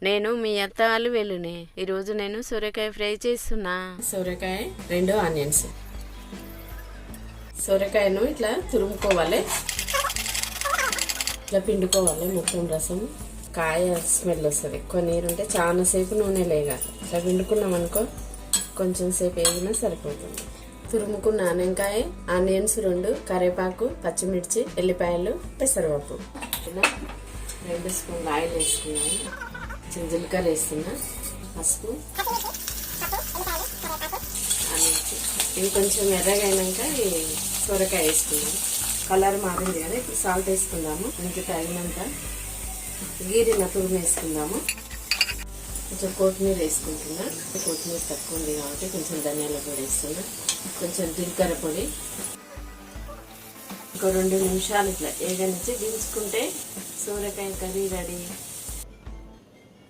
నేను మీ అత్తాలు వెలునే. ఈరోజు నేను సొరకాయ ఫ్రై చేస్తున్నా. సొరకాయ 2 ఆనియన్స్. సొరకాయను ఇట్లా తురుముకోవాలి, ఇట్లా పిండుకోవాలి. మొత్తం రసం కాయ స్మెల్ వస్తుంది. ఎక్కువ నీరు ఉంటే చాలా సేపు నూనె లేగాలి. ఇట్లా పిండుకున్నాం అనుకో, కొంచెం సేపు వేగినా సరిపోతుంది. తురుముకున్న ఆనకాయ, ఆనియన్స్ 2, కరివేపాకు, పచ్చిమిర్చి, ఎల్లిపాయలు, పెసరపప్పు. 2 స్పూన్లు ఆయిల్ వేసుకున్నాను. కొంచెం జీలకర్ర వేస్తున్నా, పసుపు, ఇవి కొంచెం ఎర్రగైనాక ఈ సొరకాయ వేసుకున్నాం. కలర్ మారింది కదా, ఇప్పుడు సాల్ట్ వేసుకుందాము. ఇంకా తగినంత గీరిన తురుము వేసుకుందాము. కొంచెం కొత్తిమీర వేసుకుంటున్నా. కొత్తిమీర తక్కువ ఉంది కాబట్టి కొంచెం ధనియాల పొడి వేస్తున్నా. కొంచెం జీలకర్ర పొడి. ఇంకో 2 నిమిషాలు ఇట్లా ఏగనిచ్చి దించుకుంటే సొరకాయ కర్రీ రెడీ.